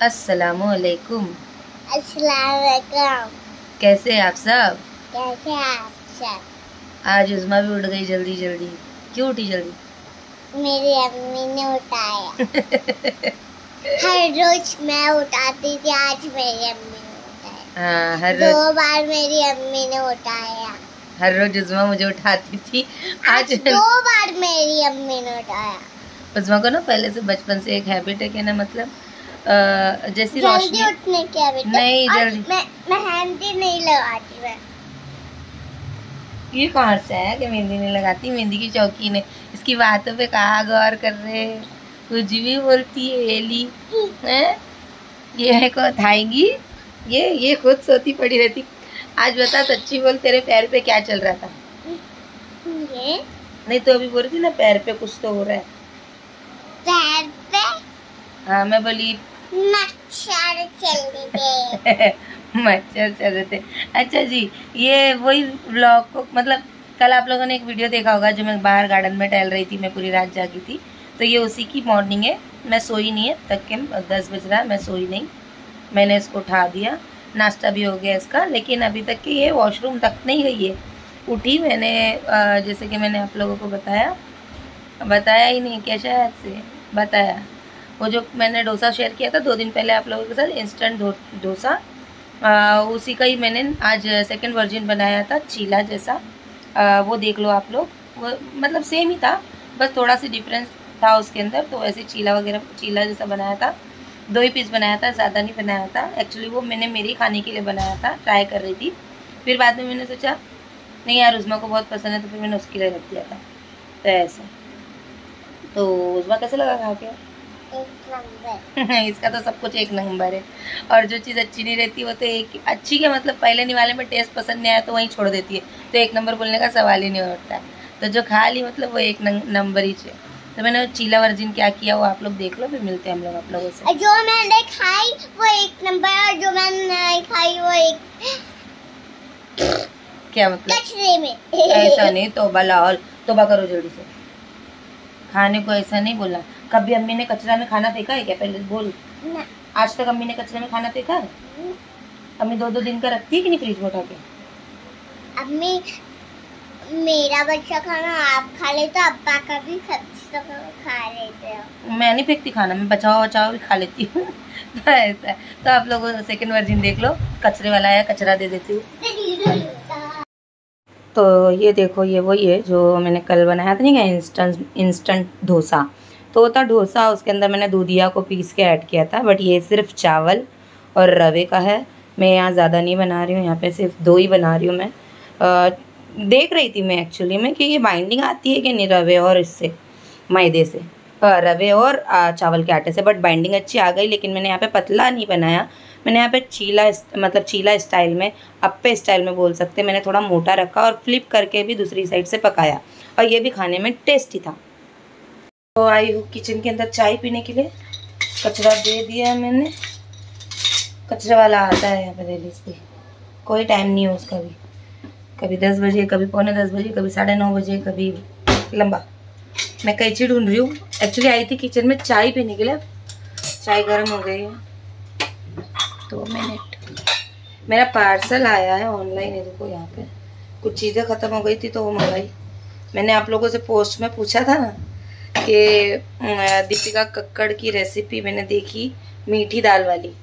अस्सलामुअलैकुम। अस्सलामुअलैकुम। कैसे आप सब? कैसे आप सब? आज उज़्मा भी उठ गई जल्दी जल्दी। क्यों उठी जल्दी? मेरी अम्मी ने उठाया। हर रोज मैं उठाती थी, आज मेरी अम्मी ने उठाया। हाँ, हर दो रोज बार मेरी अम्मी ने उठाया। हर रोज उज़्मा मुझे उठाती थी। आज 2 बार मेरी अम्मी ने उठाया। उज़्मा को ना पहले से बचपन से एक हैबिट है कि ना मतलब जैसी जल्दी रोशनी उठने की हैबिट है। नहीं और जल्दी मैं मेहंदी नहीं लगाती। मैं ये कहाँ से है कि मेहंदी नहीं लगाती? मेहंदी की शौकीन है। इसकी बातों पे कहाँ गौर कर रहे हैं? कुछ भी बोलती है एली हैं? ये है को थाएगी। ये खुद सोती पड़ी रहती। आज बता सच्ची बोल, तेरे पैर पे क्या चल रहा था? ये नहीं तो अभी बोल रही थी ना पैर पे कुछ तो हो रहा है। पैर पे हाँ मैं बोली मच्छर चल रहे। मच्छर चल रहे थे। अच्छा जी, ये वही व्लॉग को मतलब कल आप लोगों ने एक वीडियो देखा होगा जो मैं बाहर गार्डन में टहल रही थी, मैं पूरी रात जागी थी। तो ये उसी की मॉर्निंग है। मैं सोई नहीं है तक के 10 बज रहा है, मैं सोई नहीं। मैंने इसको उठा दिया, नाश्ता भी हो गया इसका, लेकिन अभी तक कि ये वॉशरूम तक नहीं गई है। उठी मैंने जैसे कि मैंने आप लोगों को बताया ही नहीं क्या, शायद से बताया। वो जो मैंने डोसा शेयर किया था 2 दिन पहले आप लोगों के साथ, इंस्टेंट डोसा, उसी का ही मैंने आज सेकंड वर्जन बनाया था, चीला जैसा। वो देख लो आप लोग, वो मतलब सेम ही था, बस थोड़ा सा डिफरेंस था उसके अंदर। तो वैसे चीला वगैरह चीला जैसा बनाया था। 2 ही पीस बनाया था, ज़्यादा नहीं बनाया था। एक्चुअली वो मैंने मेरे खाने के लिए बनाया था, ट्राई कर रही थी। फिर बाद में मैंने सोचा नहीं यार उज़्मा को बहुत पसंद है, तो फिर मैंने उसके लिए रख दिया था। तो ऐसा तो उज़्मा कैसे लगा खा के? एक नंबर। इसका तो सब कुछ एक नंबर है। और जो चीज़ अच्छी नहीं रहती वो तो एक अच्छी के मतलब पहले निवाले में टेस्ट पसंद नहीं आया तो वहीं छोड़ देती है, तो एक नंबर बोलने का सवाल ही नहीं उठता है। तो जो खा ली मतलब वो एक नंबर ही है। तो मैंने चीला वर्जिन क्या किया वो आप लोग देख लो, फिर मिलते हैं हम लोग आप लोगों से। जो मैंने खाई वो एक नंबर, और जो मैंने नहीं खाई वो एक क्या मतलब? कचरे में। ऐसा नहीं, तौबा लाहौल, तौबा करो जल्दी से। खाने को ऐसा नहीं बोला। कभी अम्मी ने कचरा में खाना फेंका है क्या? पहले बोल। ना। आज तक अम्मी ने कचरे में खाना फेंका है? अम्मी 2-2 दिन का रखती है कि नहीं फ्रिज में उठा के? अम्मी मेरा बच्चा खाना आप खा लेते हो, अब्बा का भी खा लेते हो। मैं नहीं फेंकती खाना, मैं बचाओ भी खा लेती हूँ। तो ऐसा है। तो आप लोग सेकंड वर्जिन देख लो, कचरे वाला है, कचरा दे देती हूँ। तो ये देखो, ये वही है जो मैंने कल बनाया था, नहीं क्या, इंस्टेंट डोसा। तो होता डोसा, उसके अंदर मैंने दूधिया को पीस के ऐड किया था, बट ये सिर्फ चावल और रवे का है। मैं यहाँ ज़्यादा नहीं बना रही हूँ, यहाँ पे सिर्फ 2 ही बना रही हूँ मैं। देख रही थी मैं एक्चुअली में कि ये बाइंडिंग आती है कि नहीं रवे और इससे, मैदे से, रवे और चावल के आटे से, बट बाइंडिंग अच्छी आ गई। लेकिन मैंने यहाँ पे पतला नहीं बनाया, मैंने यहाँ पे चीला स्टाइल में, अप्पे स्टाइल में बोल सकते, मैंने थोड़ा मोटा रखा और फ्लिप करके भी दूसरी साइड से पकाया, और ये भी खाने में टेस्टी था। तो आई हूँ किचन के अंदर चाय पीने के लिए। कचरा दे दिया मैंने, कचरे वाला आता है यहाँ पे रेलिस पे, कोई टाइम नहीं है उसका भी। कभी 10 बजे, कभी पौने 10 बजे, कभी 9:30 बजे, कभी लंबा। मैं कैंची ढूंढ रही हूँ। एक्चुअली आई थी किचन में चाय पीने के लिए, चाय गर्म हो गई है। 2 मिनट, मेरा पार्सल आया है ऑनलाइन है, देखो यहाँ पे कुछ चीज़ें ख़त्म हो गई थी तो वो मंगाई मैंने। आप लोगों से पोस्ट में पूछा था ना कि दीपिका कक्कड़ की रेसिपी मैंने देखी, मीठी दाल वाली,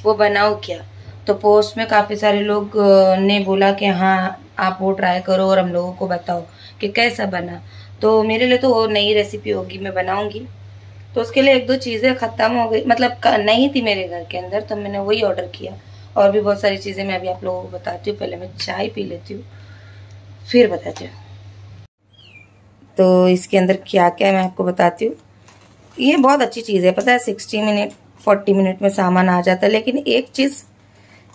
वो बनाओ क्या? तो पोस्ट में काफ़ी सारे लोग ने बोला कि हाँ आप वो ट्राई करो और हम लोगों को बताओ कि कैसा बना। तो मेरे लिए तो वो नई रेसिपी होगी, मैं बनाऊंगी। तो उसके लिए 1-2 चीज़ें ख़त्म हो गई, मतलब नहीं थी मेरे घर के अंदर, तो मैंने वही ऑर्डर किया। और भी बहुत सारी चीज़ें मैं अभी आप लोगों को बताती हूँ। पहले मैं चाय पी लेती हूँ फिर बताती हूँ। तो इसके अंदर क्या क्या है मैं आपको बताती हूँ। ये बहुत अच्छी चीज़ है, पता है, 60 मिनट 40 मिनट में सामान आ जाता है। लेकिन एक चीज़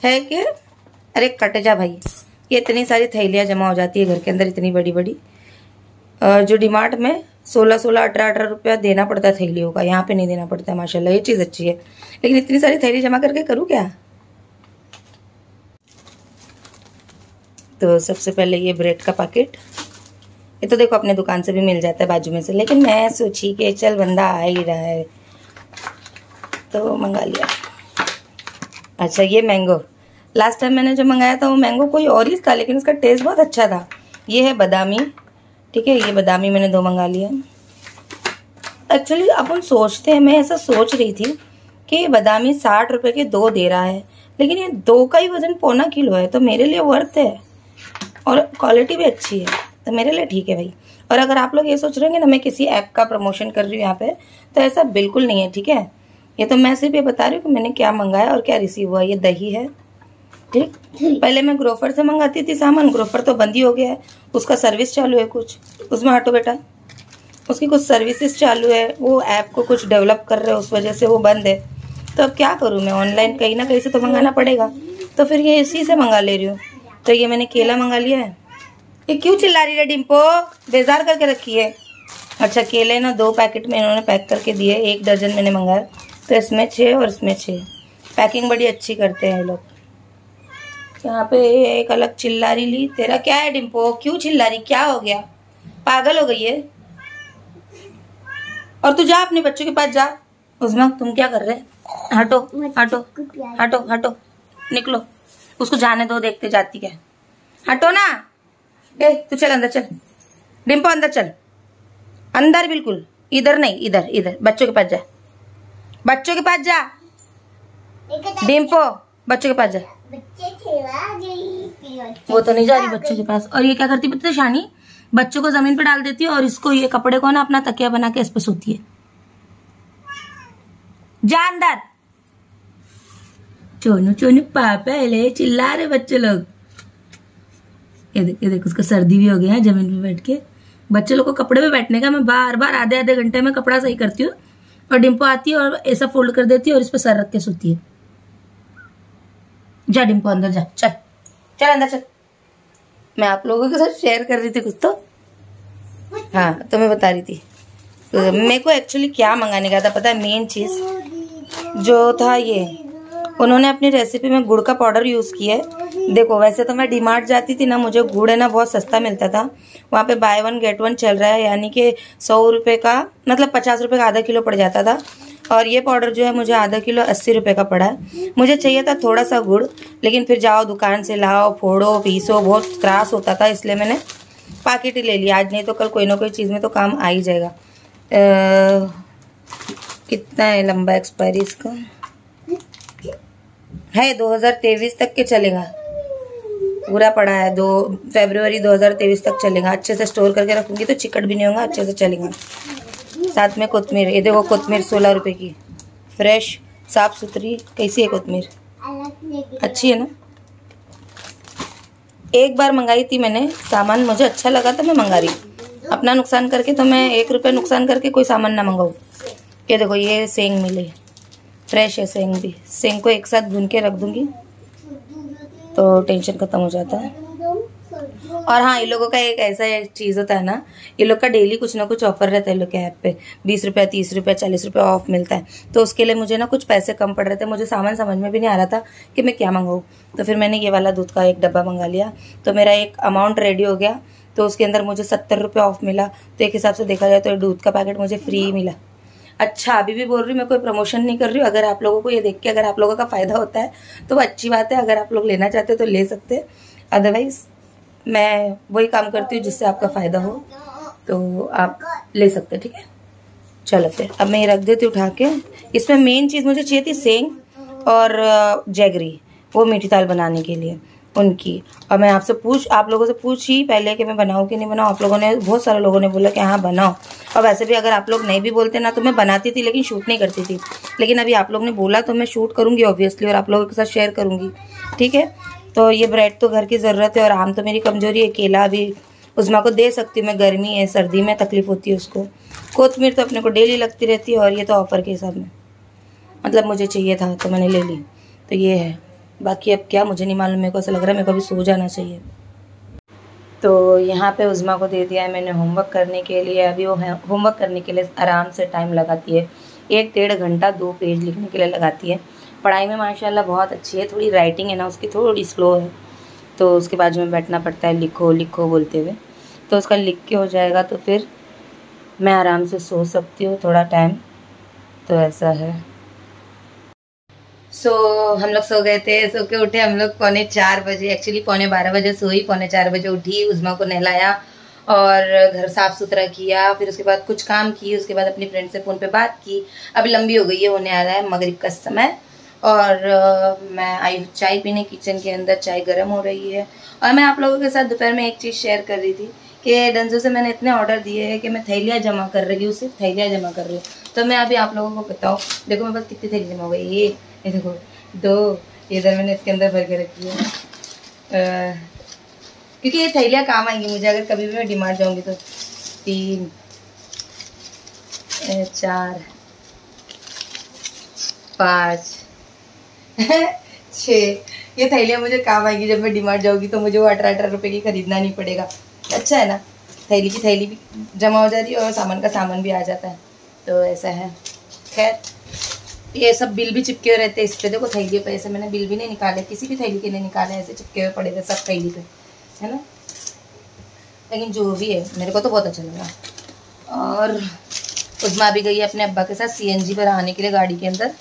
है कि अरे कट जा भाई, ये इतनी सारी थैलियाँ जमा हो जाती है घर के अंदर, इतनी बड़ी बड़ी, जो डीमार्ट में 16-16, 18-18 रुपया देना पड़ता है थैलियों का, यहाँ पे नहीं देना पड़ता है। माशाल्लाह ये चीज़ अच्छी है, लेकिन इतनी सारी थैली जमा करके करूँ क्या? तो सबसे पहले ये ब्रेड का पैकेट, ये तो देखो अपने दुकान से भी मिल जाता है बाजू में से, लेकिन मैं सोची कि चल बंदा आ ही रहा है तो मंगा लिया। अच्छा ये मैंगो, लास्ट टाइम मैंने जो मंगाया था वो मैंगो कोई और ही था, लेकिन उसका टेस्ट बहुत अच्छा था। ये है बादामी, ठीक है, ये बादामी मैंने 2 मंगा लिया। एक्चुअली अपन सोचते हैं, मैं ऐसा सोच रही थी कि बादामी 60 रुपये के 2 दे रहा है, लेकिन ये 2 का ही वजन 1.25 किलो है, तो मेरे लिए वर्थ है और क्वालिटी भी अच्छी है, तो मेरे लिए ठीक है भाई। और अगर आप लोग ये सोच रहे हैं ना मैं किसी ऐप का प्रमोशन कर रही हूँ यहाँ पे, तो ऐसा बिल्कुल नहीं है, ठीक है। ये तो मैं सिर्फ ये बता रही हूँ कि मैंने क्या मंगाया और क्या रिसीव हुआ। ये दही है, ठीक। पहले मैं ग्रोफर से मंगाती थी सामान, ग्रोफर तो बंद ही हो गया है, उसका सर्विस चालू है कुछ, उसमें हटो बेटा, उसकी कुछ सर्विसेज चालू है, वो ऐप को कुछ डेवलप कर रहे हैं, उस वजह से वो बंद है। तो अब क्या करूँ मैं, ऑनलाइन कहीं ना कहीं से तो मंगाना पड़ेगा, तो फिर ये इसी से मंगा ले रही हूँ। तो ये मैंने केला मंगा लिया है। ये क्यों चिल्ला रही है डिम्पो, बेजार करके रखी है। अच्छा केले ना 2 पैकेट में इन्होंने पैक करके दिए, 1 दर्जन मैंने मंगाया, तो इसमें 6 और इसमें 6। पैकिंग बड़ी अच्छी करते हैं ये लोग। यहाँ पे एक अलग चिल्लारी ली। तेरा क्या है डिम्पो, क्यों चिल्ला रही, क्या हो गया, पागल हो गई है? और तू जा अपने बच्चों के पास जा। उस्मा तुम क्या कर रहे हैं, हटो हटो हटो हटो, निकलो, उसको जाने दो, देखते जाती क्या, हटो ना। ए तू चल अंदर चल, डिम्पो अंदर चल, अंदर बिल्कुल, इधर नहीं, इधर इधर, बच्चों के पास जा, बच्चों के पास जा डिम्पो, बच्चों के पास जा। वो तो नहीं जा रही बच्चों के पास। और ये क्या करती पता है शानी, बच्चों को जमीन पे डाल देती है और इसको, ये कपड़े को ना अपना तकिया बना के इस पे सोती है। जा अंदर, चोनू चोनू पापा ले, चिल्ला रहे बच्चे लोग। ये देख उसको सर्दी भी हो गया है जमीन पे बैठ के। बच्चे लोग को कपड़े पे बैठने का मैं बार बार आधे आधे घंटे में कपड़ा सही करती हूँ, और डिम्पो आती है और ऐसा फोल्ड कर देती है और इस पे सर रख के सोती है। जा डिम्पो अंदर जा, चल चल अंदर चल। मैं आप लोगों के साथ शेयर कर रही थी कुछ तो, हाँ तो मैं बता रही थी। तो मेरे को एक्चुअली क्या मंगाने का था पता है, मेन चीज जो था ये, उन्होंने अपनी रेसिपी में गुड़ का पाउडर यूज किया है। देखो वैसे तो मैं डीमार्ट जाती थी ना, मुझे गुड़ है ना बहुत सस्ता मिलता था, वहाँ पे बाय 1 गेट 1 चल रहा है, यानी कि 100 रुपये का, मतलब 50 रुपये का आधा किलो पड़ जाता था। और ये पाउडर जो है मुझे आधा किलो 80 रुपये का पड़ा है। मुझे चाहिए था थोड़ा सा गुड़, लेकिन फिर जाओ दुकान से लाओ, फोड़ो, पीसो, बहुत त्रास होता था, इसलिए मैंने पैकेट ही ले लिया। आज नहीं तो कल कोई ना कोई चीज़ में तो काम आ ही जाएगा। कितना है लंबा एक्सपायरी इसका है, 2023 तक के चलेगा, पूरा पड़ा है, 2 फरवरी 2023 तक चलेगा। अच्छे से स्टोर करके रखूंगी तो चिकट भी नहीं होगा, अच्छे से चलेगा। साथ में कोतमीर, ये देखो कोतमीर 16 रुपए की, फ्रेश साफ सुथरी। कैसी है कोतमीर, अच्छी है ना। एक बार मंगाई थी मैंने सामान, मुझे अच्छा लगा था, मैं मंगा रही। अपना नुकसान करके तो मैं 1 रुपये नुकसान करके कोई सामान ना मंगाऊँ। ये देखो ये सेंग मिली, फ्रेश है सेंग भी, सेंग को एक साथ भून के रख दूंगी तो टेंशन खत्म हो जाता है। और हाँ, ये लोगों का एक ऐसा चीज़ होता है ना, ये लोग का डेली कुछ ना कुछ ऑफर रहता है, लोग के ऐप पे 20 रुपये 30 रुपये 40 रुपये ऑफ मिलता है। तो उसके लिए मुझे ना कुछ पैसे कम पड़ रहे थे, मुझे सामान समझ में भी नहीं आ रहा था कि मैं क्या मंगाऊँ। तो फिर मैंने ये वाला दूध का एक डब्बा मंगा लिया, तो मेरा एक अमाउंट रेडी हो गया। तो उसके अंदर मुझे 70 रुपये ऑफ मिला, तो एक हिसाब से देखा जाए तो दूध का पैकेट मुझे फ्री मिला। अच्छा अभी भी बोल रही हूँ, मैं कोई प्रमोशन नहीं कर रही हूँ। अगर आप लोगों को ये देख के अगर आप लोगों का फ़ायदा होता है तो वो अच्छी बात है, अगर आप लोग लेना चाहते हो तो ले सकते हैं, अदरवाइज़ मैं वही काम करती हूँ जिससे आपका फ़ायदा हो, तो आप ले सकते हैं, ठीक है। चलो फिर अब मैं ये रख देती हूँ उठा के। इसमें मेन चीज़ मुझे चाहिए थी सेंग और जैगरी, वो मीठी दाल बनाने के लिए उनकी। और मैं आप लोगों से पूछी पहले कि मैं बनाऊँ कि नहीं बनाऊँ। आप लोगों ने, बहुत सारे लोगों ने बोला कि हाँ बनाओ। और वैसे भी अगर आप लोग नहीं भी बोलते ना तो मैं बनाती थी, लेकिन शूट नहीं करती थी। लेकिन अभी आप लोग ने बोला तो मैं शूट करूँगी ऑब्वियसली, और आप लोगों के साथ शेयर करूँगी, ठीक है। तो ये ब्रेड तो घर की ज़रूरत है, और आम तो मेरी कमज़ोरी है। केला भी उस्मा को दे सकती हूँ मैं, गर्मी है, सर्दी में तकलीफ़ होती है उसको। कोतमीर तो अपने को डेली लगती रहती है, और ये तो ऑफ़र के हिसाब में, मतलब मुझे चाहिए था तो मैंने ले ली। तो ये है, बाकी अब क्या मुझे नहीं मालूम, मेरे को ऐसा लग रहा है मेरे को अभी सो जाना चाहिए। तो यहाँ पे उज़मा को दे दिया है मैंने होमवर्क करने के लिए। अभी वो होमवर्क करने के लिए आराम से टाइम लगाती है, 1-1.5 घंटा 2 पेज लिखने के लिए लगाती है। पढ़ाई में माशाल्लाह बहुत अच्छी है, थोड़ी राइटिंग है ना उसकी थोड़ी स्लो है, तो उसके बाजू में बैठना पड़ता है लिखो लिखो बोलते हुए। तो उसका लिख के हो जाएगा तो फिर मैं आराम से सो सकती हूँ थोड़ा टाइम, तो ऐसा है। सो हम लोग सो गए थे, सो के उठे हम लोग 3:45 एक्चुअली 12:15 सोई, 3:45 उठी, उज़मा को नहलाया और घर साफ सुथरा किया, फिर उसके बाद कुछ काम किए, उसके बाद अपनी फ्रेंड से फ़ोन पे बात की। अभी लंबी हो गई है, होने आ रहा है मगरिब का समय और मैं आई चाय पीने किचन के अंदर, चाय गर्म हो रही है। और मैं आप लोगों के साथ दोपहर में एक चीज़ शेयर कर रही थी कि डंजो से मैंने इतने ऑर्डर दिए हैं कि मैं थैलियाँ जमा कर रही हूँ, सिर्फ थैलियाँ जमा कर रही हूँ। तो मैं अभी आप लोगों को बताऊँ, देखो मेरे पास कितनी थैली जमा हो गई। ये देखो 2, इधर मैंने इसके अंदर भर के रखी है क्योंकि ये थैलियाँ काम आएंगी मुझे अगर कभी भी मैं डिमांड जाऊँगी तो। 3, 4, 5, 6 ये थैलियाँ मुझे काम आएगी जब मैं डिमांड जाऊँगी, तो मुझे वो 18 रुपये की खरीदना नहीं पड़ेगा। अच्छा है ना, थैली की थैली भी जमा हो जाती है और सामान का सामान भी आ जाता है, तो ऐसा है। खैर ये सब बिल भी चिपके हुए रहते हैं इस पे, देखो थैली पे, ऐसे मैंने बिल भी नहीं निकाले, किसी भी थैली के नहीं निकाले, ऐसे चिपके हुए पड़े थे सब थैली पे, है ना। लेकिन जो भी है मेरे को तो बहुत अच्छा लगा। और उज़मा भी गई अपने अब्बा के साथ CNG पर आने के लिए गाड़ी के अंदर।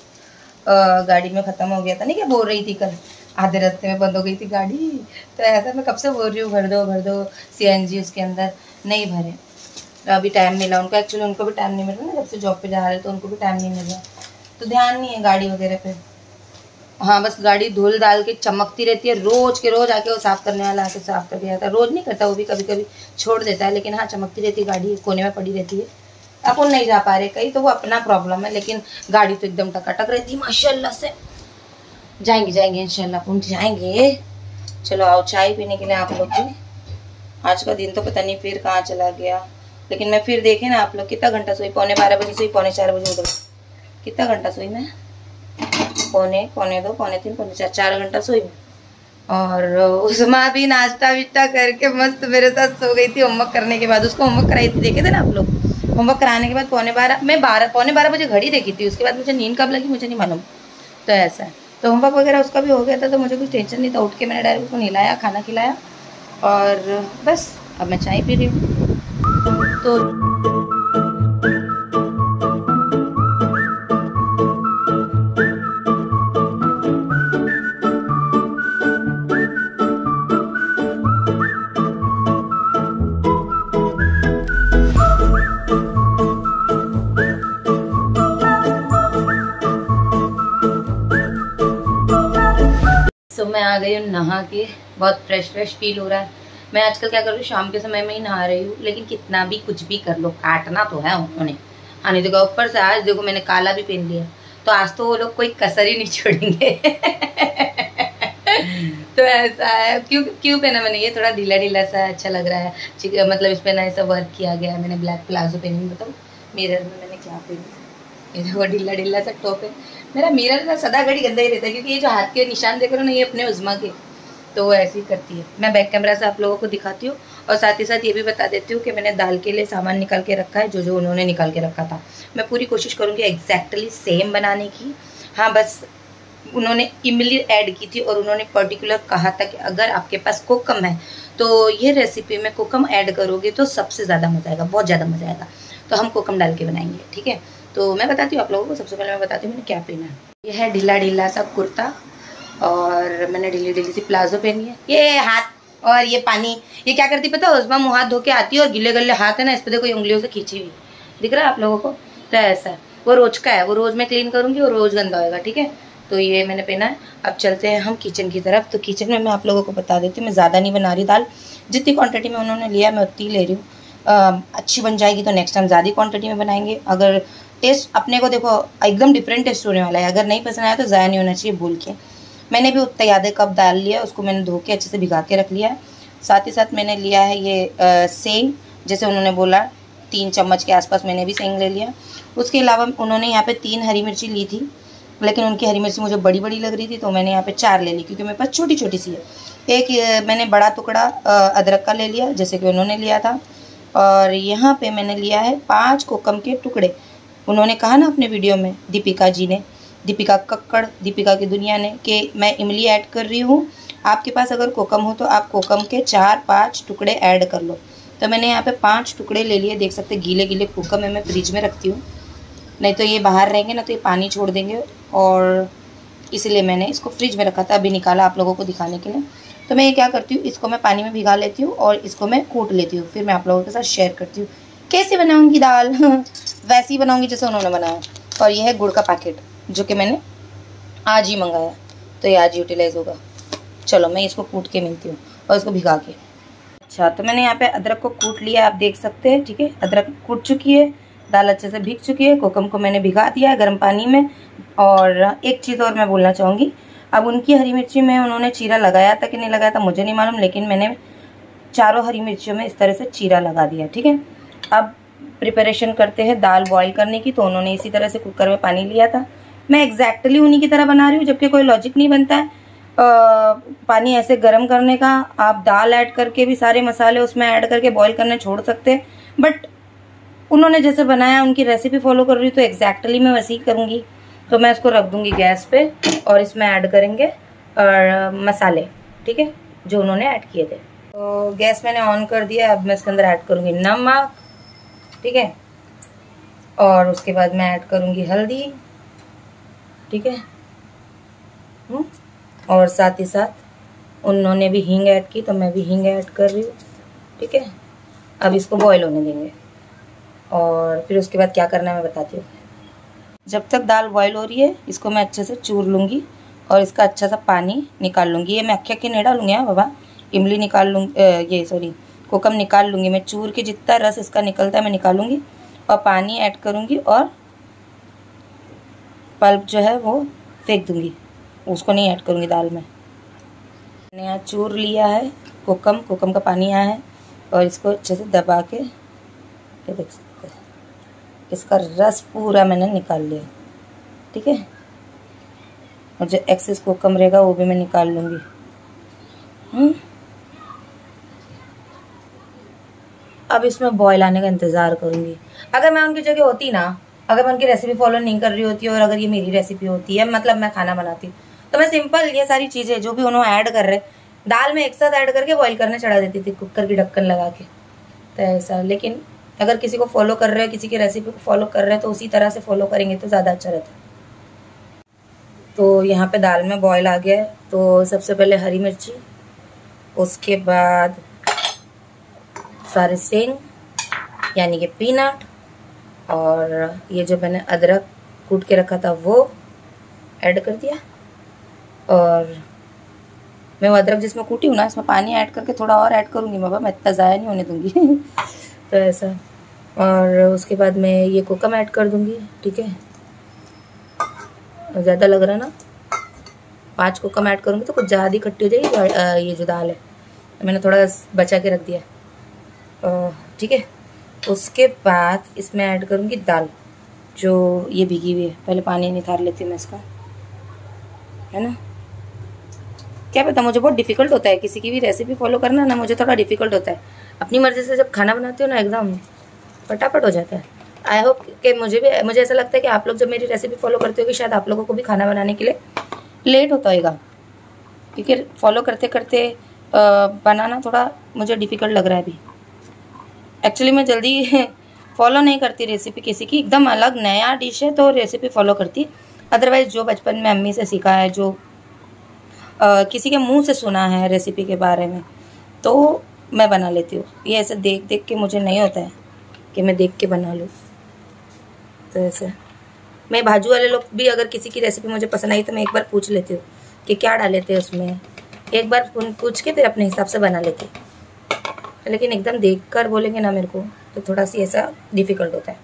गाड़ी में ख़त्म हो गया था, नहीं क्या बोल रही थी कल, आधे रास्ते में बंद हो गई थी गाड़ी, तो ऐसा मैं कब से बोल रही हूँ भर दो CNG उसके अंदर, नहीं भरे। तो अभी टाइम मिला उनको, एक्चुअली उनको भी टाइम नहीं मिल रहा ना, जब से जॉब पे जा रहे तो उनको भी टाइम नहीं मिल रहा, तो ध्यान नहीं है गाड़ी वगैरह पे। हाँ बस गाड़ी धुल डाल के चमकती रहती है, रोज के रोज आके वो साफ़ करने वाला आके साफ़ करके जाता है, रोज नहीं करता वो भी, कभी कभी छोड़ देता है, लेकिन हाँ चमकती रहती है गाड़ी, कोने में पड़ी रहती है। अपन नहीं जा पा रहे कहीं तो वो अपना प्रॉब्लम है, लेकिन गाड़ी तो एकदम टकाटक रहती है माशाल्लाह से। जाएंगे इंशाल्लाह अपन जाएंगे। चलो आओ चाय पीने के लिए आप लोग भी। आज का दिन तो पता नहीं फिर कहाँ चला गया, लेकिन मैं फिर देखे ना आप लोग कितना घंटा सोई, 12:15 बजे सोई, 4:45 बजे उठ गई। कितना घंटा सोई मैं, 1:45, 2:45, 4:45, 4 घंटा सोई मैं। और उज़मा भी नाश्ता विश्ता करके मस्त मेरे साथ सो गई थी होमवर्क करने के बाद। उसको होमवर्क कराई थी, देखे थे ना आप लोग। होमवर्क कराने के बाद 12:15 मैं 12:15 बजे घड़ी देखी थी, उसके बाद मुझे नींद कब लगी मुझे नहीं मालूम, तो ऐसा है। तो होमवर्क वगैरह उसका भी हो गया था, तो मुझे कुछ टेंशन नहीं था। उठ के मैंने डायरेक्ट उसको नहलाया, खाना खिलाया और बस अब मैं चाय पी रही हूँ। तो मैं आ गई हूँ नहा के, बहुत फ्रेश फील हो रहा है। मैं आजकल क्या कर रही हूँ, शाम के समय में ही नहा रही हूँ, लेकिन कितना भी कुछ भी कर लो काटना तो है उन्होंने। आने देखो ऊपर से आज देखो मैंने काला भी पहन लिया, तो आज तो वो लोग कोई कसर ही नहीं छोड़ेंगे। तो ऐसा है, क्यों पहना मैंने, ये थोड़ा ढीला सा अच्छा लग रहा है, मतलब इस पर ना ऐसा वर्क किया गया है। मैंने ब्लैक प्लाजो पहनी, बताऊँ मिरर में मैंने क्या पहनी, ये देखो ढीला सा टॉप है। मेरा मिरर ना सदा घड़ी गंदा ही रहता है, क्योंकि ये जो हाथ के निशान देख रहे हो ना, ये अपने उज़मा के, तो वो ऐसे ही करती है। मैं बैक कैमरा से आप लोगों को दिखाती हूँ और साथ ही साथ ये भी बता देती हूँ कि मैंने दाल के लिए सामान निकाल के रखा है, जो उन्होंने निकाल के रखा था। मैं पूरी कोशिश करूँगी एग्जैक्टली सेम बनाने की। हाँ बस उन्होंने इमली ऐड की थी और उन्होंने पर्टिकुलर कहा था कि अगर आपके पास कोकम है तो ये रेसिपी में कोकम ऐड करोगे तो सबसे ज़्यादा मज़ा आएगा, बहुत ज़्यादा मज़ा आएगा। तो हम कोकम डाल के बनाएंगे, ठीक है। तो मैं बताती हूँ आप लोगों को, सबसे पहले मैं बताती हूँ मैंने क्या पहना है। ये है ढीला सा कुर्ता और मैंने ढीली सी प्लाजो पहनी है। ये हाथ और ये पानी, ये क्या करती पता है, उज़मा मुँह हाथ धो के आती है और गिले गले हाथ है ना, इस पर देखो उंगलियों से खींची हुई दिख रहा है आप लोगों को। तो ऐसा है, वो रोज का है, वो रोज मैं क्लीन करूँगी और रोज गंदा होएगा, ठीक है। तो ये मैंने पहना है। अब चलते हैं हम किचन की तरफ। तो किचन में मैं आप लोगों को बता देती हूँ, मैं ज़्यादा नहीं बना रही दाल, जितनी क्वांटिटी में उन्होंने लिया मैं उतनी ले रही हूँ। अच्छी बन जाएगी तो नेक्स्ट टाइम ज़्यादा क्वांटिटी में बनाएंगे। अगर टेस्ट अपने को देखो एकदम डिफरेंट टेस्ट होने वाला है, अगर नहीं पसंद आया तो ज़ाया नहीं होना चाहिए भूल के। मैंने भी उतना आधे कप दाल लिया, उसको मैंने धो के अच्छे से भिगा के रख लिया है। साथ ही साथ मैंने लिया है ये सेंग, जैसे उन्होंने बोला 3 चम्मच के आसपास मैंने भी सेंग ले लिया। उसके अलावा उन्होंने यहाँ पे 3 हरी मिर्ची ली थी, लेकिन उनकी हरी मिर्ची मुझे बड़ी लग रही थी, तो मैंने यहाँ पे 4 ले ली, क्योंकि मेरे पास छोटी सी है। एक मैंने बड़ा टुकड़ा अदरक का ले लिया, जैसे कि उन्होंने लिया था। और यहाँ पे मैंने लिया है 5 कोकम के टुकड़े। उन्होंने कहा ना अपने वीडियो में, दीपिका जी ने, दीपिका कक्कड़, दीपिका की दुनिया ने, कि मैं इमली ऐड कर रही हूँ, आपके पास अगर कोकम हो तो आप कोकम के 4-5 टुकड़े ऐड कर लो। तो मैंने यहाँ पे 5 टुकड़े ले लिए, देख सकते गीले कोकम है, मैं फ्रिज में रखती हूँ, नहीं तो ये बाहर रहेंगे ना तो ये पानी छोड़ देंगे और इसलिए मैंने इसको फ्रिज में रखा था, अभी निकाला आप लोगों को दिखाने के लिए। तो मैं ये क्या करती हूँ, इसको मैं पानी में भिगा लेती हूँ और इसको मैं कूट लेती हूँ, फिर मैं आप लोगों के साथ शेयर करती हूँ कैसे बनाऊँगी दाल। वैसे ही बनाऊँगी जैसे उन्होंने बनाया। और ये है गुड़ का पैकेट जो कि मैंने आज ही मंगाया, तो ये आज यूटिलाइज़ होगा। चलो मैं इसको कूट के मिलती हूँ और इसको भिगा के। अच्छा, तो मैंने यहाँ पे अदरक को कूट लिया, आप देख सकते हैं, ठीक है। अदरक कूट चुकी है, दाल अच्छे से भीग चुकी है, कोकम को मैंने भिगा दिया है गर्म पानी में। और एक चीज़ और मैं बोलना चाहूँगी, अब उनकी हरी मिर्ची में उन्होंने चीरा लगाया था कि नहीं लगाया था मुझे नहीं मालूम, लेकिन मैंने चारों हरी मिर्चियों में इस तरह से चीरा लगा दिया, ठीक है। अब प्रिपरेशन करते हैं दाल बॉईल करने की। तो उन्होंने इसी तरह से कुकर में पानी लिया था, मैं एग्जैक्टली उन्हीं की तरह बना रही हूँ, जबकि कोई लॉजिक नहीं बनता है पानी ऐसे गर्म करने का। आप दाल ऐड करके भी सारे मसाले उसमें ऐड करके बॉईल करने छोड़ सकते हैं, बट उन्होंने जैसे बनाया उनकी रेसिपी फॉलो कर रही हूँ, तो एग्जैक्टली मैं वैसे ही करूँगी। तो मैं इसको रख दूँगी गैस पे और इसमें ऐड करेंगे मसाले, ठीक है, जो उन्होंने ऐड किए थे। तो गैस मैंने ऑन कर दिया, अब मैं इसके अंदर ऐड करूँगी नमक, ठीक है, और उसके बाद मैं ऐड करूँगी हल्दी, ठीक है, और साथ ही साथ उन्होंने भी हींग ऐड की तो मैं भी हींग ऐड कर रही हूँ, ठीक है। अब इसको बॉईल होने देंगे और फिर उसके बाद क्या करना है मैं बताती हूँ। जब तक दाल बॉईल हो रही है इसको मैं अच्छे से चूर लूँगी और इसका अच्छा सा पानी निकाल लूँगी। ये मैं अक्खे नहीं डालूँगी, हाँ बाबा, इमली निकाल लूँगी, कोकम निकाल लूँगी मैं, चूर के जितना रस इसका निकलता है मैं निकालूँगी और पानी ऐड करूँगी और पल्प जो है वो फेंक दूँगी, उसको नहीं ऐड करूँगी दाल में। मैंने यहाँ चूर लिया है कोकम का पानी आया है और इसको अच्छे से दबा के, ये देख सकते हैं, इसका रस पूरा मैंने निकाल लिया, ठीक है। और जो एक्सेस कोकम रहेगा वो भी मैं निकाल लूँगी। अब इसमें बॉयल आने का इंतज़ार करूँगी। अगर मैं उनकी जगह होती ना, अगर मैं उनकी रेसिपी फॉलो नहीं कर रही होती और अगर ये मेरी रेसिपी होती है, मतलब मैं खाना बनाती, तो मैं सिंपल ये सारी चीज़ें जो भी उन्होंने ऐड कर रहे दाल में एक साथ ऐड करके बॉईल करने चढ़ा देती थी कुकर की ढक्कन लगा के, तो ऐसा। लेकिन अगर किसी को फॉलो कर रहे हैं, किसी की रेसिपी को फॉलो कर रहे हैं, तो उसी तरह से फॉलो करेंगे तो ज़्यादा अच्छा रहता है। तो यहाँ पे दाल में बॉईल आ गया है, तो सबसे पहले हरी मिर्ची, उसके बाद सारे सेंग यानी कि पीनट, और ये जो मैंने अदरक कूट के रखा था वो ऐड कर दिया। और मैं वो अदरक जिसमें कूटी हूँ ना, इसमें पानी ऐड करके थोड़ा और ऐड करूँगी बाबा, मैं इतना ज़ाया नहीं होने दूँगी। तो ऐसा। और उसके बाद मैं ये कोकम ऐड कर दूँगी, ठीक है। ज़्यादा लग रहा है ना, 5 कोकम ऐड करूँगी तो कुछ ज़्यादा ही खट्टी हो जाएगी ये जो दाल है, मैंने थोड़ा बचा के रख दिया, ठीक है। उसके बाद इसमें ऐड करूँगी दाल जो ये भीगी हुई है, पहले पानी निकाल लेती हूँ मैं इसका, है ना। क्या पता, मुझे बहुत डिफ़िकल्ट होता है किसी की भी रेसिपी फॉलो करना ना, मुझे थोड़ा डिफ़िकल्ट होता है। अपनी मर्ज़ी से जब खाना बनाती हूँ ना, एकदम फटाफट हो जाता है। आई होप कि मुझे ऐसा लगता है कि आप लोग जब मेरी रेसिपी फॉलो करते हो कि शायद आप लोगों को भी खाना बनाने के लिए लेट होता होगा, क्योंकि फॉलो करते करते बनाना थोड़ा मुझे डिफ़िकल्ट लग रहा है अभी। एक्चुअली मैं जल्दी फॉलो नहीं करती रेसिपी किसी की, एकदम अलग नया डिश है तो रेसिपी फॉलो करती। अदरवाइज़ जो बचपन में अम्मी से सीखा है, जो किसी के मुंह से सुना है रेसिपी के बारे में, तो मैं बना लेती हूँ। ये ऐसे देख देख के मुझे नहीं होता है कि मैं देख के बना लूँ। तो ऐसे मैं बाजू वाले लोग भी अगर किसी की रेसिपी मुझे पसंद आई तो मैं एक बार पूछ लेती हूँ कि क्या डाले थे उसमें, एक बार पूछ के फिर अपने हिसाब से बना लेती। लेकिन एकदम देखकर बोलेंगे ना मेरे को तो थोड़ा सी ऐसा डिफ़िकल्ट होता है।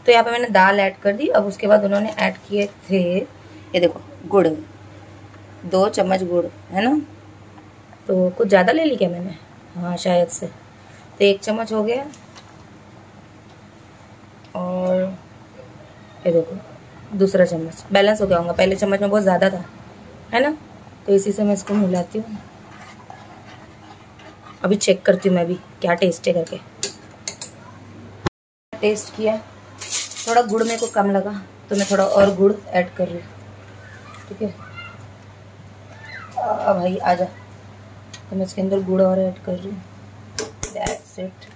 तो यहाँ पे मैंने दाल ऐड कर दी। अब उसके बाद उन्होंने ऐड किए थे, ये देखो, गुड़, 2 चम्मच गुड़, है ना। तो कुछ ज़्यादा ले ली क्या मैंने, हाँ शायद से, तो 1 चम्मच हो गया। और ये देखो दूसरा चम्मच, बैलेंस हो गया होगा, पहले चम्मच में बहुत ज़्यादा था, है ना। तो इसी से मैं इसको मिलाती हूँ। अभी चेक करती हूँ मैं भी क्या टेस्ट है करके। टेस्ट किया, थोड़ा गुड़ मेरे को कम लगा तो मैं थोड़ा और गुड़ ऐड कर रही हूँ, ठीक है। अब भाई आजा, तो मैं इसके अंदर गुड़ और ऐड कर रही हूँ। That's it.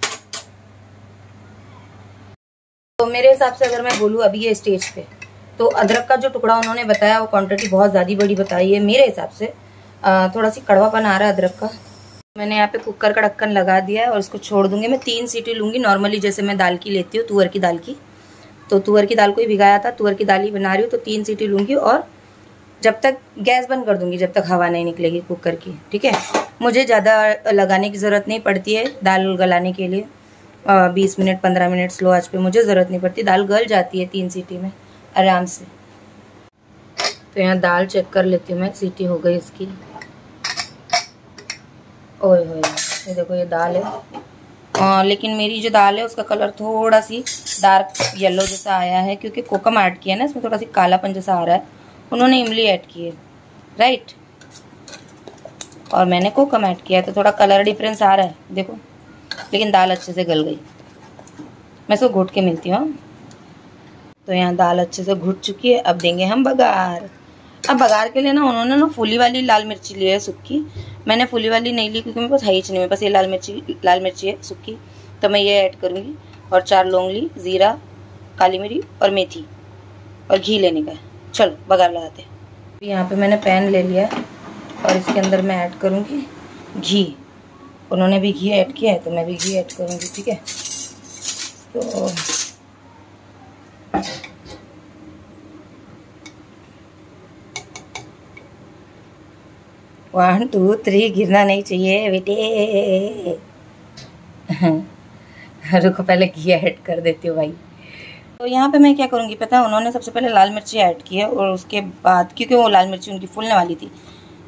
तो मेरे हिसाब से अगर मैं बोलूँ अभी ये स्टेज पे, तो अदरक का जो टुकड़ा उन्होंने बताया वो क्वांटिटी बहुत ज़्यादा बड़ी बताई है मेरे हिसाब से। थोड़ा सी कड़वापन आ रहा है अदरक का। मैंने यहाँ पे कुकर का ढक्कन लगा दिया है और इसको छोड़ दूंगी। मैं 3 सीटी लूँगी नॉर्मली, जैसे मैं दाल की लेती हूँ, तुअर की दाल की। तो तुअर की दाल को ही भिगाया था, तुअर की दाल ही बना रही हूँ, तो 3 सीटी लूँगी और जब तक गैस बंद कर दूँगी जब तक हवा नहीं निकलेगी कुकर की। ठीक है, मुझे ज़्यादा लगाने की ज़रूरत नहीं पड़ती है दाल गलाने के लिए। 20 मिनट 15 मिनट स्लो आंच पे मुझे ज़रूरत नहीं पड़ती, दाल गल जाती है 3 सीटी में आराम से। तो यहाँ दाल चेक कर लेती हूँ मैं, सीटी हो गई इसकी। ओए होए, ये देखो ये दाल है। लेकिन मेरी जो दाल है उसका कलर थोड़ा सी डार्क येलो जैसा आया है, क्योंकि कोकम ऐड किया है ना, इसमें थोड़ा सी कालापन जैसा आ रहा है। उन्होंने इमली ऐड की है, राइट, और मैंने कोकम ऐड किया है, तो थोड़ा कलर डिफरेंस आ रहा है देखो। लेकिन दाल अच्छे से गल गई। मैं इसको घुट के मिलती हूँ। तो यहाँ दाल अच्छे से घुट चुकी है। अब देंगे हम बघार। अब बघार के लिए ना उन्होंने ना फूली वाली लाल मिर्ची ली है सूखी। मैंने फूली वाली नहीं ली क्योंकि मेरे पास है ही नहीं, मेरे पास ये लाल मिर्ची है सूखी, तो मैं ये ऐड करूँगी। और 4 लौंग ली, ज़ीरा, काली मिरी और मेथी, और घी लेने का है। चलो बघार लगाते हैं। यहाँ पे मैंने पैन ले लिया है और इसके अंदर मैं ऐड करूँगी घी। उन्होंने भी घी ऐड किया है तो मैं भी घी ऐड करूँगी। ठीक है, तो 1 2 3 गिरना नहीं चाहिए बेटे। रुको पहले घी ऐड कर देती हूँ भाई। तो यहाँ पे मैं क्या करूँगी पता है, उन्होंने सबसे पहले लाल मिर्ची ऐड की है और उसके बाद, क्योंकि वो लाल मिर्ची उनकी फूलने वाली थी,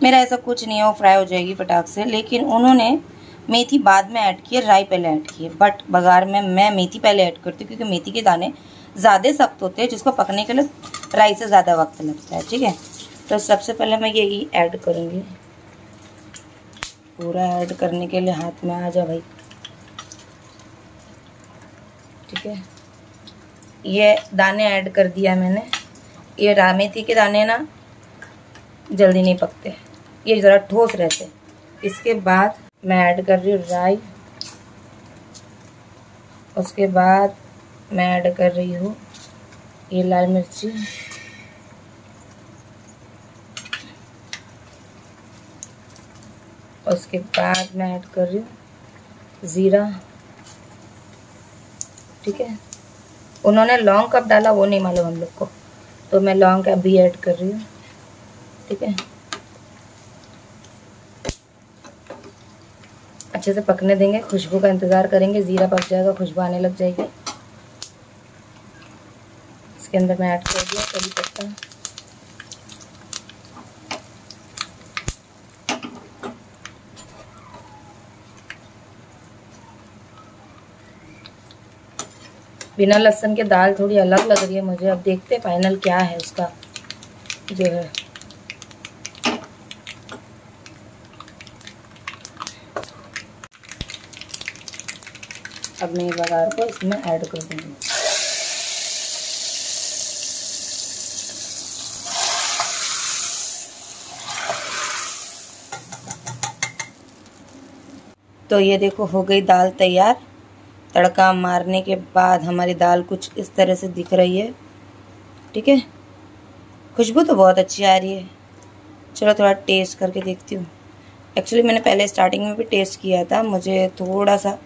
मेरा ऐसा कुछ नहीं है, वो फ्राई हो जाएगी फटाक से। लेकिन उन्होंने मेथी बाद में ऐड की है, राई पहले ऐड की है। बट बघार में मैं मेथी पहले ऐड करती हूँ क्योंकि मेथी के दाने ज़्यादा सख्त होते हैं, जिसको पकने के लिए राई से ज़्यादा वक्त लगता है। ठीक है, तो सबसे पहले मैं यही ऐड करूँगी। पूरा ऐड करने के लिए हाथ में आ जा भाई। ठीक है, ये दाने ऐड कर दिया मैंने। ये मेथी के दाने ना जल्दी नहीं पकते, ये ज़रा ठोस रहते। इसके बाद मैं ऐड कर रही हूँ राई। उसके बाद मैं ऐड कर रही हूँ ये लाल मिर्ची। उसके बाद मैं ऐड कर रही हूँ ज़ीरा। ठीक है, उन्होंने लौंग कब डाला वो नहीं मालूम हम लोग को, तो मैं लौंग का भी ऐड कर रही हूँ। ठीक है, अच्छे से पकने देंगे, खुशबू का इंतज़ार करेंगे। ज़ीरा पक जाएगा, खुशबू आने लग जाएगी। इसके अंदर मैं ऐड कर दिया कड़ी पत्ता। बिना लहसुन के दाल थोड़ी अलग लग रही है मुझे। अब देखते हैं फाइनल क्या है उसका जो है। अब मैं ये बघार को इसमें ऐड कर दूंगी। तो ये देखो हो गई दाल तैयार। तड़का मारने के बाद हमारी दाल कुछ इस तरह से दिख रही है। ठीक है, खुशबू तो बहुत अच्छी आ रही है। चलो थोड़ा टेस्ट करके देखती हूँ। एक्चुअली मैंने पहले स्टार्टिंग में भी टेस्ट किया था, मुझे थोड़ा सा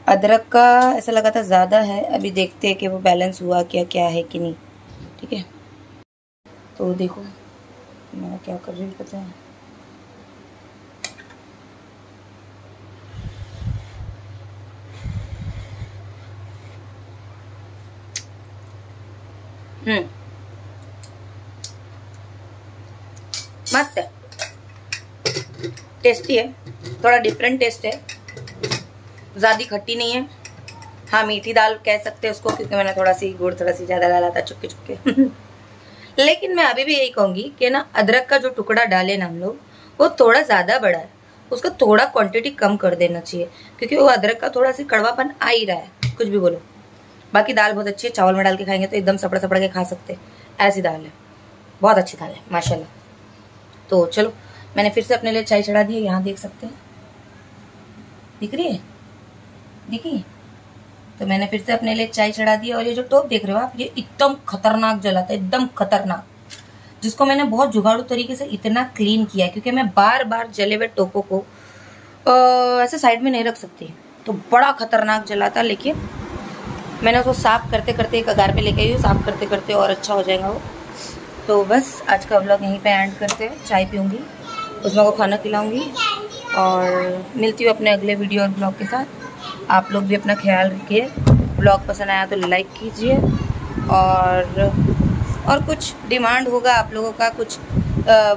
अदरक का ऐसा लगा था ज़्यादा है। अभी देखते हैं कि वो बैलेंस हुआ क्या है कि नहीं। ठीक है, तो देखो मैं क्या कर रही हूँ पता है, मस्त है, टेस्टी है, थोड़ा डिफरेंट टेस्ट है, ज़्यादा खट्टी नहीं है। हाँ मीठी दाल कह सकते हैं उसको, क्योंकि मैंने थोड़ा सी गुड़ थोड़ा सी ज़्यादा डाला था चुपके चुपके। लेकिन मैं अभी भी यही कहूँगी कि ना अदरक का जो टुकड़ा डाले ना हम लोग, वो थोड़ा ज़्यादा बड़ा है, उसका थोड़ा क्वांटिटी कम कर देना चाहिए, क्योंकि वो अदरक का थोड़ा सी कड़वापन आ ही रहा है। कुछ भी बोलो, बाकी दाल बहुत अच्छी है, चावल में डाल के खाएंगे तो एकदम सपड़ा सपड़ा के खा सकते, ऐसी दाल है, बहुत अच्छी दाल है माशाल्लाह। तो चलो मैंने फिर से अपने लिए चाय चढ़ा दी है, यहाँ देख सकते हैं, दिख रही है, दिखी। तो मैंने फिर से अपने लिए चाय चढ़ा दी। और ये जो टोप देख रहे हो आप, ये एकदम खतरनाक जला था, एकदम खतरनाक, जिसको मैंने बहुत जुगाड़ू तरीके से इतना क्लीन किया है, क्योंकि मैं बार बार जले हुए टोपों को ऐसे साइड में नहीं रख सकती, तो बड़ा खतरनाक जला था। लेकिन मैंने उसको साफ करते करते एक कगार पे लेके आई हूँ, साफ करते करते और अच्छा हो जाएगा वो। तो बस आज का व्लॉग यहीं पे एंड करते हैं। चाय पीऊँगी, उसमें को खाना खिलाऊँगी और मिलती हूँ अपने अगले वीडियो और ब्लॉग के साथ। आप लोग भी अपना ख्याल रखिए। ब्लॉग पसंद आया तो लाइक कीजिए, और कुछ डिमांड होगा आप लोगों का, कुछ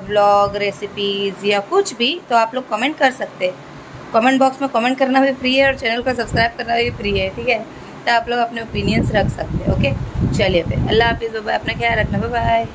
व्लॉग रेसिपीज़ या कुछ भी, तो आप लोग कमेंट कर सकते हैं। कमेंट बॉक्स में कमेंट करना भी फ्री है और चैनल को सब्सक्राइब करना भी फ्री है, ठीक है। तो आप लोग अपने ओपिनियंस रख सकते हैं। ओके, चलिए फिर अल्लाह हाफिज़, बाय बाय, अपना ख्याल रखना, बाय बाय।